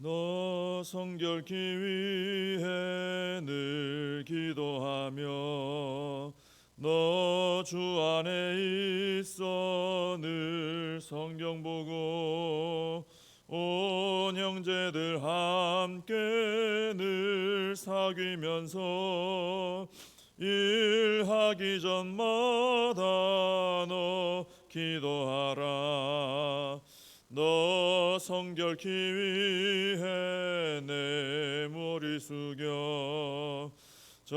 너 성결케 위해 늘 기도하며 너 주 안에 있어 늘 성경 보고 온 형제들 함께 늘 사귀면서 일하기 전마다 너 기도하라. 너 성결케 위해 내 머리 숙여 저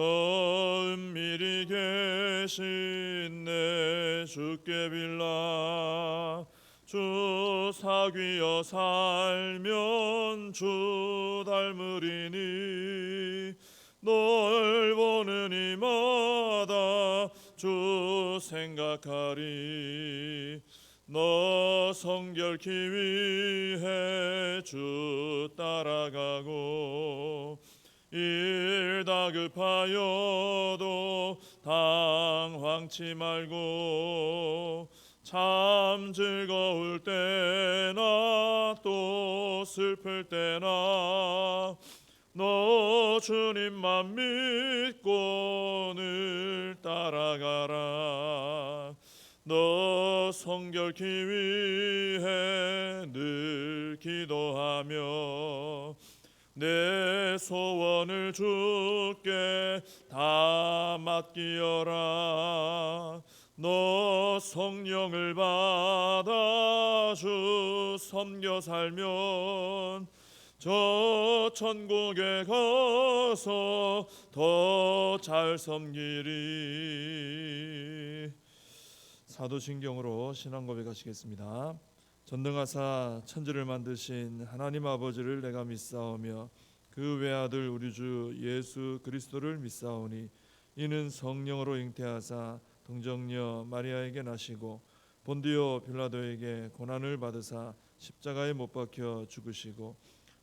은밀히 계신 내 주께 빌라. 주 사귀어 살면 주 닮으리니 널 보는 이마다 주 생각하리. 너 성결케 위해 주 따라가고 일 다급하여도 당황치 말고 참 즐거울 때나 또 슬플 때나 너 주님만 믿고 늘 따라가라. 너 성결케 위해 늘 기도하며 내 소원을 주께 다 맡기어라. 너 성령을 받아 주 섬겨 살면 저 천국에 가서 더 잘 섬기리. 사도신경으로 신앙 고백하시겠습니다. 전능하사 천지를 만드신 하나님 아버지를 내가 믿사오며 그 외아들 우리 주 예수 그리스도를 믿사오니 이는 성령으로 잉태하사 동정녀 마리아에게 나시고 본디오 빌라도에게 고난을 받으사 십자가에 못 박혀 죽으시고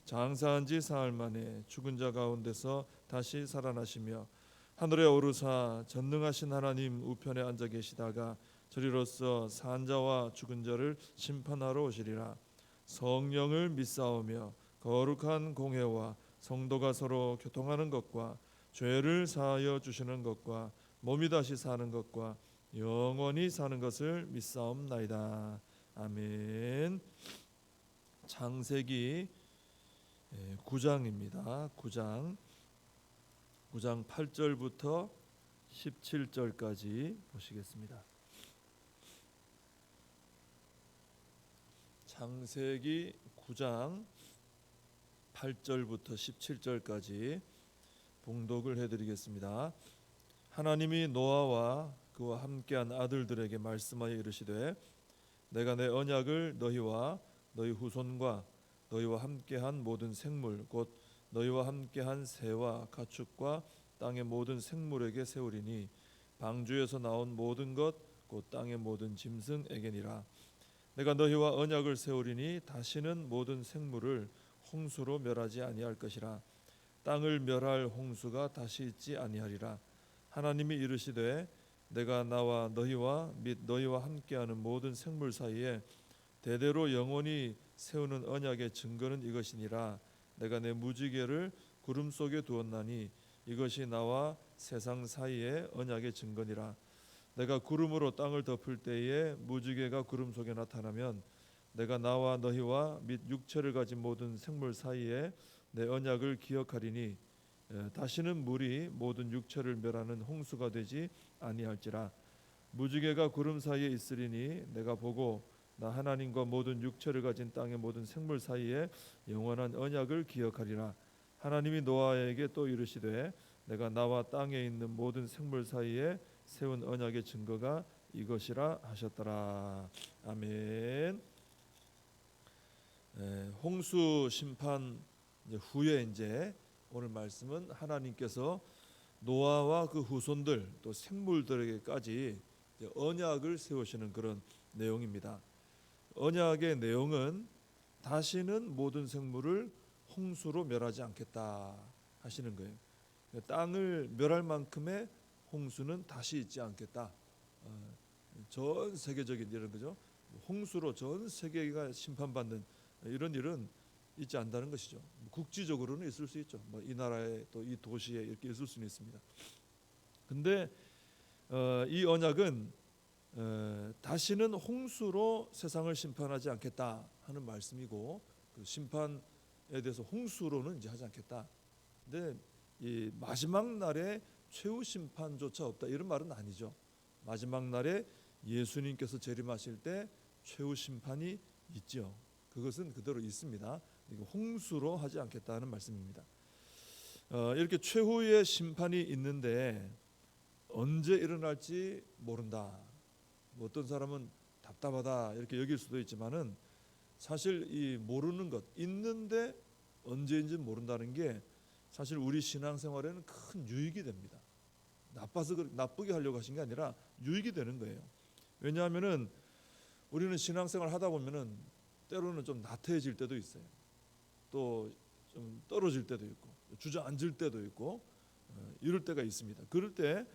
장사한 지 사흘 만에 죽은 자 가운데서 다시 살아나시며 하늘에 오르사 전능하신 하나님 우편에 앉아 계시다가 저리로서 산 자와 죽은 자를 심판하러 오시리라. 성령을 믿사오며 거룩한 공회와 성도가 서로 교통하는 것과 죄를 사하여 주시는 것과 몸이 다시 사는 것과 영원히 사는 것을 믿사옵나이다. 아멘. 창세기 9장입니다. 9장 8절부터 17절까지 보시겠습니다. 창세기 9장 8절부터 17절까지 봉독을 해드리겠습니다. 하나님이 노아와 그와 함께한 아들들에게 말씀하여 이르시되 내가 내 언약을 너희와 너희 후손과 너희와 함께한 모든 생물 곧 너희와 함께한 새와 가축과 땅의 모든 생물에게 세우리니 방주에서 나온 모든 것 곧 땅의 모든 짐승에게니라. 내가 너희와 언약을 세우리니 다시는 모든 생물을 홍수로 멸하지 아니할 것이라. 땅을 멸할 홍수가 다시 있지 아니하리라. 하나님이 이르시되 내가 나와 너희와 및 너희와 함께하는 모든 생물 사이에 대대로 영원히 세우는 언약의 증거는 이것이니라. 내가 내 무지개를 구름 속에 두었나니 이것이 나와 세상 사이의 언약의 증거니라. 내가 구름으로 땅을 덮을 때에 무지개가 구름 속에 나타나면 내가 나와 너희와 및 육체를 가진 모든 생물 사이에 내 언약을 기억하리니 다시는 물이 모든 육체를 멸하는 홍수가 되지 아니할지라. 무지개가 구름 사이에 있으리니 내가 보고 나 하나님과 모든 육체를 가진 땅의 모든 생물 사이에 영원한 언약을 기억하리라. 하나님이 노아에게 또 이르시되 내가 나와 땅에 있는 모든 생물 사이에 세운 언약의 증거가 이것이라 하셨더라. 아멘. 홍수 심판 후에 이제 오늘 말씀은 하나님께서 노아와 그 후손들 또 생물들에게까지 언약을 세우시는 그런 내용입니다. 언약의 내용은 다시는 모든 생물을 홍수로 멸하지 않겠다 하시는 거예요. 땅을 멸할 만큼의 홍수는 다시 있지 않겠다. 전 세계적인 이런 거죠. 홍수로 전 세계가 심판받는 이런 일은 있지 않다는 것이죠. 국지적으로는 있을 수 있죠. 뭐 이 나라에 또 이 도시에 이렇게 있을 수는 있습니다. 근데 이 언약은 다시는 홍수로 세상을 심판하지 않겠다 하는 말씀이고, 그 심판에 대해서 홍수로는 이제 하지 않겠다. 근데 이 마지막 날에 최후 심판조차 없다 이런 말은 아니죠. 마지막 날에 예수님께서 재림하실 때 최후 심판이 있죠. 그것은 그대로 있습니다. 홍수로 하지 않겠다는 말씀입니다. 이렇게 최후의 심판이 있는데 언제 일어날지 모른다. 뭐 어떤 사람은 답답하다 이렇게 여길 수도 있지만은 사실 이 모르는 것, 있는데 언제인지 모른다는 게 사실 우리 신앙생활에는 큰 유익이 됩니다. 나빠서 나쁘게 하려고 하신 게 아니라 유익이 되는 거예요. 왜냐하면은 우리는 신앙생활 하다 보면은 때로는 좀 나태해질 때도 있어요. 또 좀 떨어질 때도 있고 주저앉을 때도 있고 이럴 때가 있습니다. 그럴 때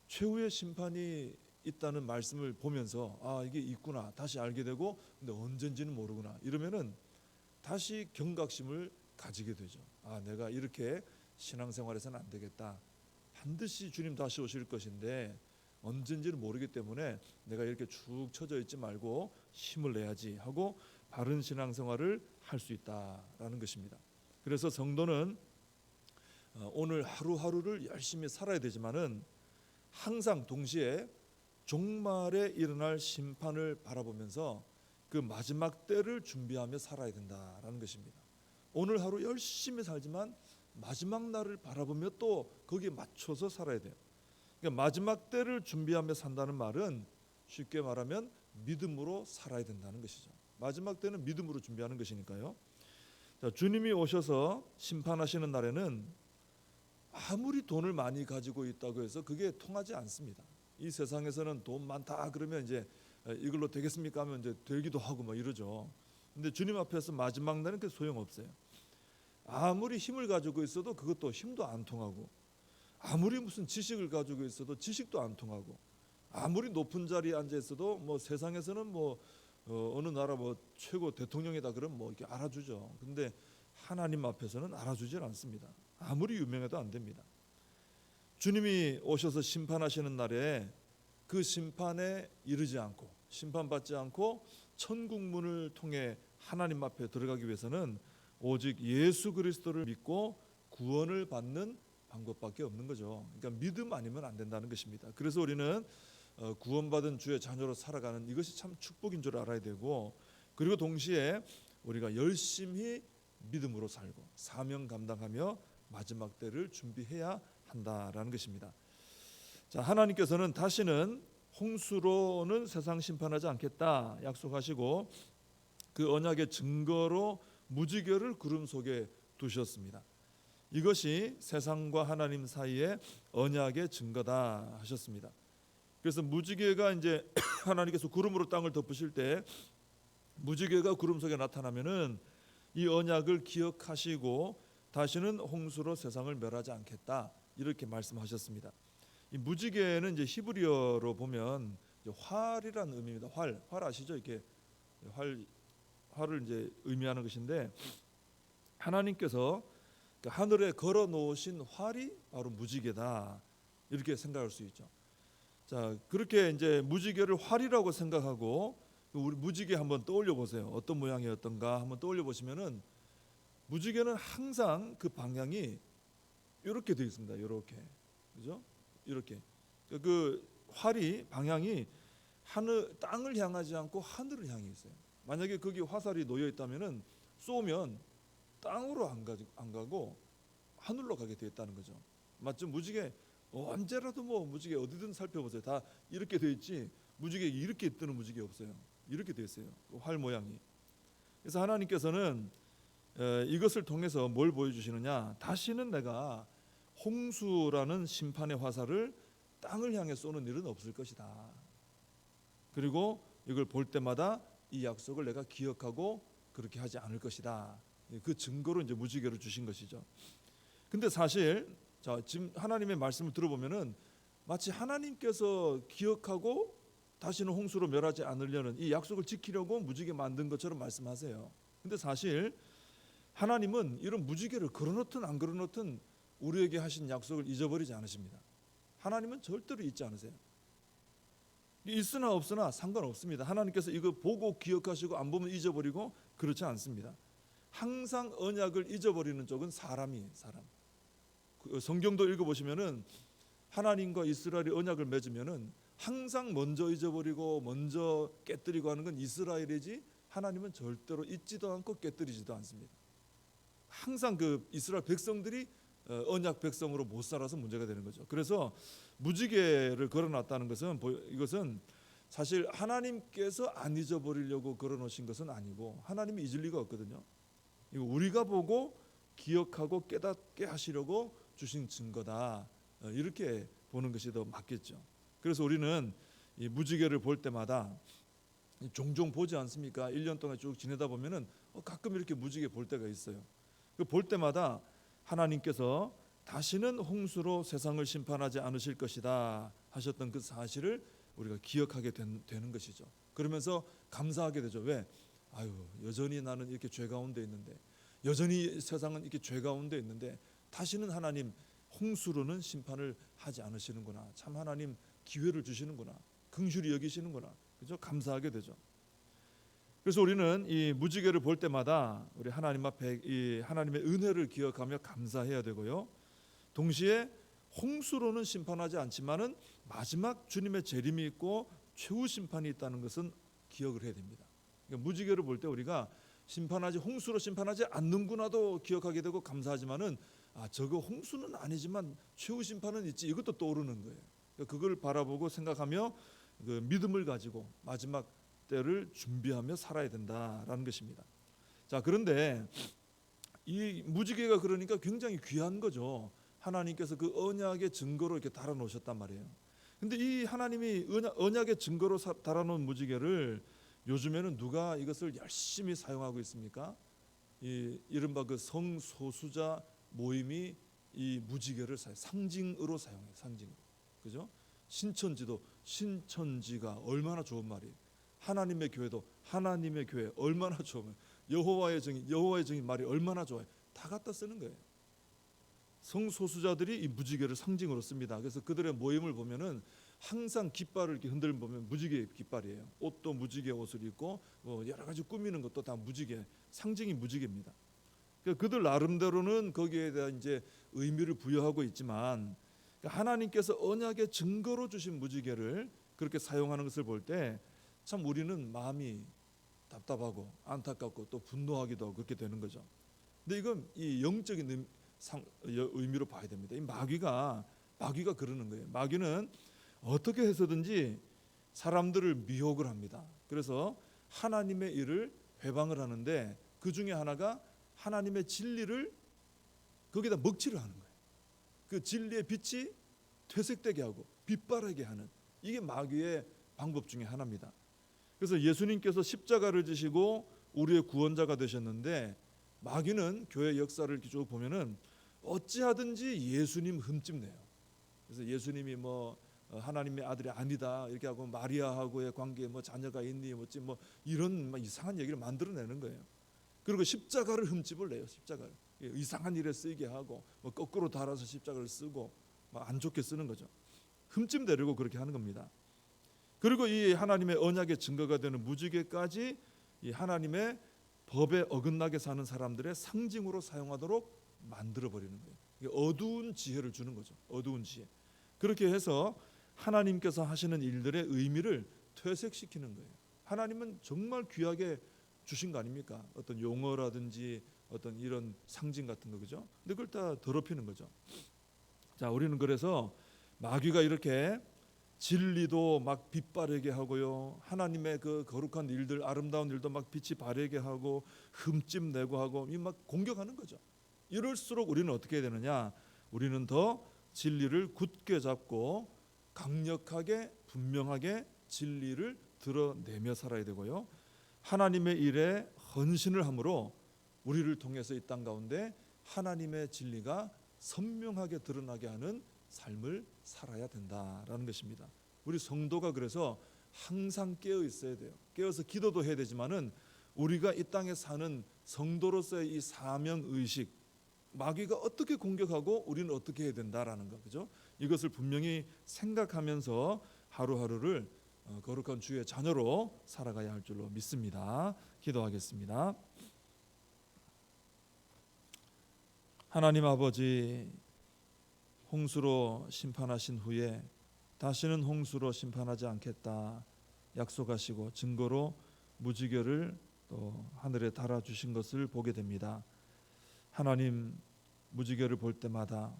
최후의 심판이 있다는 말씀을 보면서 아 이게 있구나 다시 알게 되고, 근데 언젠지는 모르구나 이러면은 다시 경각심을 가지게 되죠. 아 내가 이렇게 신앙생활에서는 안 되겠다. 반드시 주님 다시 오실 것인데 언젠지는 모르기 때문에 내가 이렇게 축 처져 있지 말고 힘을 내야지 하고 바른 신앙생활을 할 수 있다라는 것입니다. 그래서 성도는 오늘 하루하루를 열심히 살아야 되지만은 항상 동시에 종말에 일어날 심판을 바라보면서 그 마지막 때를 준비하며 살아야 된다라는 것입니다. 오늘 하루 열심히 살지만 마지막 날을 바라보며 또 거기에 맞춰서 살아야 돼요. 그러니까 마지막 때를 준비하며 산다는 말은 쉽게 말하면 믿음으로 살아야 된다는 것이죠. 마지막 때는 믿음으로 준비하는 것이니까요. 자, 주님이 오셔서 심판하시는 날에는 아무리 돈을 많이 가지고 있다고 해서 그게 통하지 않습니다. 이 세상에서는 돈 많다 그러면 이제 이걸로 되겠습니까 하면 이제 되기도 하고 뭐 이러죠. 근데 주님 앞에서 마지막 날은 그 소용없어요. 아무리 힘을 가지고 있어도 그것도 힘도 안 통하고, 아무리 무슨 지식을 가지고 있어도 지식도 안 통하고, 아무리 높은 자리에 앉아 있어도 뭐 세상에서는 뭐 어느 나라 뭐 최고 대통령이다 그러면 뭐 이렇게 알아주죠. 근데 하나님 앞에서는 알아주질 않습니다. 아무리 유명해도 안 됩니다. 주님이 오셔서 심판하시는 날에 그 심판에 이르지 않고 심판받지 않고 천국 문을 통해 하나님 앞에 들어가기 위해서는 오직 예수 그리스도를 믿고 구원을 받는 방법밖에 없는 거죠. 그러니까 믿음 아니면 안 된다는 것입니다. 그래서 우리는 구원받은 주의 자녀로 살아가는 이것이 참 축복인 줄 알아야 되고, 그리고 동시에 우리가 열심히 믿음으로 살고 사명 감당하며 마지막 때를 준비해야 한다라는 것입니다. 자, 하나님께서는 다시는 홍수로는 세상 심판하지 않겠다 약속하시고 그 언약의 증거로 무지개를 구름 속에 두셨습니다. 이것이 세상과 하나님 사이의 언약의 증거다 하셨습니다. 그래서 무지개가 이제 하나님께서 구름으로 땅을 덮으실 때 무지개가 구름 속에 나타나면은 이 언약을 기억하시고 다시는 홍수로 세상을 멸하지 않겠다 이렇게 말씀하셨습니다. 이 무지개는 이제 히브리어로 보면 이제 활이라는 의미입니다. 활 아시죠? 이렇게 활을 이제 의미하는 것인데 하나님께서 하늘에 걸어 놓으신 활이 바로 무지개다 이렇게 생각할 수 있죠. 자, 그렇게 이제 무지개를 활이라고 생각하고 우리 무지개 한번 떠올려 보세요. 어떤 모양이었던가 한번 떠올려 보시면은 무지개는 항상 그 방향이 이렇게 되어 있습니다. 이렇게, 그죠? 이렇게 그 활이 방향이 땅을 향하지 않고 하늘을 향해 있어요. 만약에 거기 화살이 놓여 있다면은 쏘면 땅으로 안 가고 하늘로 가게 되어 있다는 거죠. 맞죠? 무지개 언제라도 뭐 무지개 어디든 살펴보세요. 다 이렇게 되어 있지 무지개 이렇게 뜨는 무지개 없어요. 이렇게 되어 있어요. 활 모양이. 그래서 하나님께서는 이것을 통해서 뭘 보여주시느냐? 다시는 내가 홍수라는 심판의 화살을 땅을 향해 쏘는 일은 없을 것이다. 그리고 이걸 볼 때마다 이 약속을 내가 기억하고 그렇게 하지 않을 것이다. 그 증거로 이제 무지개를 주신 것이죠. 근데 사실 자, 지금 하나님의 말씀을 들어보면은 마치 하나님께서 기억하고 다시는 홍수로 멸하지 않으려는 이 약속을 지키려고 무지개 만든 것처럼 말씀하세요. 근데 사실 하나님은 이런 무지개를 걸어놓든 안 걸어놓든 우리에게 하신 약속을 잊어버리지 않으십니다. 하나님은 절대로 잊지 않으세요. 있으나 없으나 상관없습니다. 하나님께서 이거 보고 기억하시고 안 보면 잊어버리고 그렇지 않습니다. 항상 언약을 잊어버리는 쪽은 사람이에요. 사람. 성경도 읽어보시면은 하나님과 이스라엘이 언약을 맺으면은 항상 먼저 잊어버리고 먼저 깨뜨리고 하는 건 이스라엘이지 하나님은 절대로 잊지도 않고 깨뜨리지도 않습니다. 항상 그 이스라엘 백성들이 언약 백성으로 못 살아서 문제가 되는 거죠. 그래서 무지개를 걸어놨다는 것은 이것은 사실 하나님께서 안 잊어버리려고 걸어놓으신 것은 아니고 하나님이 잊을 리가 없거든요. 이거 우리가 보고 기억하고 깨닫게 하시려고 주신 증거다. 이렇게 보는 것이 더 맞겠죠. 그래서 우리는 이 무지개를 볼 때마다 종종 보지 않습니까? 1년 동안 쭉 지내다 보면은 가끔 이렇게 무지개 볼 때가 있어요. 그 볼 때마다 하나님께서 다시는 홍수로 세상을 심판하지 않으실 것이다 하셨던 그 사실을 우리가 기억하게 되는 것이죠. 그러면서 감사하게 되죠. 왜? 아유, 여전히 나는 이렇게 죄 가운데 있는데, 여전히 세상은 이렇게 죄 가운데 있는데 다시는 하나님 홍수로는 심판을 하지 않으시는구나. 참 하나님 기회를 주시는구나. 긍휼히 여기시는구나. 그죠? 감사하게 되죠. 그래서 우리는 이 무지개를 볼 때마다 우리 하나님 앞에 이 하나님의 은혜를 기억하며 감사해야 되고요. 동시에 홍수로는 심판하지 않지만은 마지막 주님의 재림이 있고 최후 심판이 있다는 것은 기억을 해야 됩니다. 그러니까 무지개를 볼 때 우리가 홍수로 심판하지 않는구나도 기억하게 되고 감사하지만은 저거 홍수는 아니지만 최후 심판은 있지, 이것도 떠오르는 거예요. 그러니까 그걸 바라보고 생각하며 그 믿음을 가지고 마지막 때를 준비하며 살아야 된다라는 것입니다. 자, 그런데 이 무지개가 그러니까 굉장히 귀한 거죠. 하나님께서 그 언약의 증거로 이렇게 달아놓으셨단 말이에요. 근데 이 하나님이 언약의 증거로 달아놓은 무지개를 요즘에는 누가 이것을 열심히 사용하고 있습니까? 이른바 그 성소수자 모임이 이 무지개를 상징으로 사용해요. 상징. 그죠? 신천지가 얼마나 좋은 말이에요. 하나님의 교회도 하나님의 교회 얼마나 좋으면 여호와의 정의 말이 얼마나 좋아요. 다 갖다 쓰는 거예요. 성소수자들이 이 무지개를 상징으로 씁니다. 그래서 그들의 모임을 보면은 항상 깃발을 이렇게 흔들면 보면 무지개 깃발이에요. 옷도 무지개 옷을 입고 여러 가지 꾸미는 것도 다 무지개, 상징이 무지개입니다. 그러니까 그들 나름대로는 거기에 대한 이제 의미를 부여하고 있지만 하나님께서 언약의 증거로 주신 무지개를 그렇게 사용하는 것을 볼 때 참 우리는 마음이 답답하고 안타깝고 또 분노하기도 하고 그렇게 되는 거죠. 근데 이건 이 영적인 의미로 봐야 됩니다. 이 마귀가 그러는 거예요. 마귀는 어떻게 해서든지 사람들을 미혹을 합니다. 그래서 하나님의 일을 회방을 하는데 그 중에 하나가 하나님의 진리를 거기다 먹칠을 하는 거예요. 그 진리의 빛이 퇴색되게 하고 빛바라게 하는, 이게 마귀의 방법 중에 하나입니다. 그래서 예수님께서 십자가를 지시고 우리의 구원자가 되셨는데 마귀는 교회 역사를 이렇게 쭉 보면은 어찌하든지 예수님 흠집내요. 그래서 예수님이 하나님의 아들이 아니다 이렇게 하고 마리아하고의 관계에 자녀가 있니 이런 이상한 얘기를 만들어내는 거예요. 그리고 십자가를 흠집을 내요. 십자가를 이상한 일에 쓰이게 하고 거꾸로 달아서 십자가를 쓰고 안 좋게 쓰는 거죠. 흠집 내려고 그렇게 하는 겁니다. 그리고 이 하나님의 언약의 증거가 되는 무지개까지 이 하나님의 법에 어긋나게 사는 사람들의 상징으로 사용하도록 만들어 버리는 거예요. 이게 어두운 지혜를 주는 거죠. 어두운 지혜. 그렇게 해서 하나님께서 하시는 일들의 의미를 퇴색시키는 거예요. 하나님은 정말 귀하게 주신 거 아닙니까? 어떤 용어라든지 어떤 이런 상징 같은 거, 그죠? 근데 그걸 다 더럽히는 거죠. 자, 우리는 그래서 마귀가 이렇게 진리도 막 빛바래게 하고요, 하나님의 그 거룩한 일들, 아름다운 일도 막 빛이 바래게 하고 흠집 내고 하고 이 막 공격하는 거죠. 이럴수록 우리는 어떻게 해야 되느냐? 우리는 더 진리를 굳게 잡고 강력하게 분명하게 진리를 드러내며 살아야 되고요, 하나님의 일에 헌신을 함으로 우리를 통해서 이 땅 가운데 하나님의 진리가 선명하게 드러나게 하는 삶을 살아야 된다라는 것입니다. 우리 성도가 그래서 항상 깨어 있어야 돼요. 깨어서 기도도 해야 되지만은 우리가 이 땅에 사는 성도로서의 이 사명 의식, 마귀가 어떻게 공격하고 우리는 어떻게 해야 된다라는 거, 그죠? 이것을 분명히 생각하면서 하루하루를 거룩한 주의 자녀로 살아가야 할 줄로 믿습니다. 기도하겠습니다. 하나님 아버지, 홍수로 심판하신 후에 다시는 홍수로 심판하지 않겠다 약속하시고 증거로 무지개를 또 하늘에 달아주신 것을 보게 됩니다. 하나님, 무지개를 볼 때마다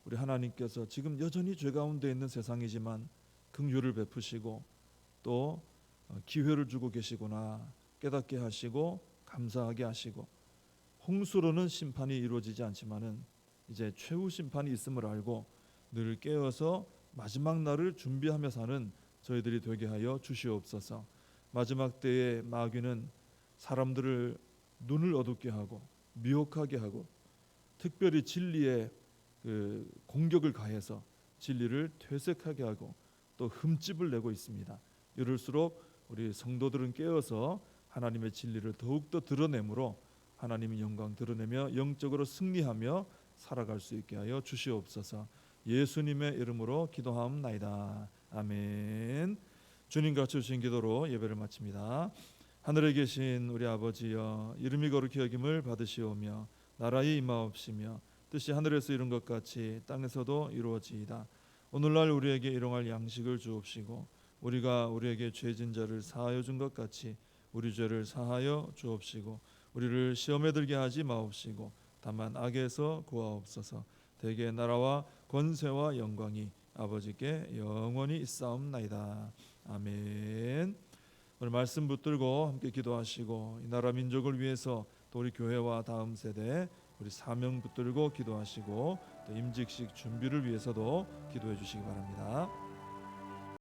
우리 하나님께서 지금 여전히 죄 가운데 있는 세상이지만 긍휼을 베푸시고 또 기회를 주고 계시구나 깨닫게 하시고 감사하게 하시고, 홍수로는 심판이 이루어지지 않지만은 이제 최후 심판이 있음을 알고 늘 깨어서 마지막 날을 준비하며 사는 저희들이 되게 하여 주시옵소서. 마지막 때에 마귀는 사람들을 눈을 어둡게 하고 미혹하게 하고 특별히 진리에 공격을 가해서 진리를 퇴색하게 하고 또 흠집을 내고 있습니다. 이럴수록 우리 성도들은 깨어서 하나님의 진리를 더욱더 드러내므로 하나님의 영광 드러내며 영적으로 승리하며 살아갈 수 있게 하여 주시옵소서. 예수님의 이름으로 기도하옵나이다. 아멘. 주님 같이 주신 기도로 예배를 마칩니다. 하늘에 계신 우리 아버지여, 이름이 거룩히 여김을 받으시오며 나라의 임하옵시며 뜻이 하늘에서 이룬 것 같이 땅에서도 이루어지이다. 오늘날 우리에게 일용할 양식을 주옵시고 우리가 우리에게 죄진 자를 사하여 준 것 같이 우리 죄를 사하여 주옵시고 우리를 시험에 들게 하지 마옵시고 다만 악에서 구하옵소서. 대개 나라와 권세와 영광이 아버지께 영원히 있사옵나이다. 아멘. 오늘 말씀 붙들고 함께 기도하시고 이 나라 민족을 위해서 또 우리 교회와 다음 세대 우리 사명 붙들고 기도하시고 또 임직식 준비를 위해서도 기도해 주시기 바랍니다.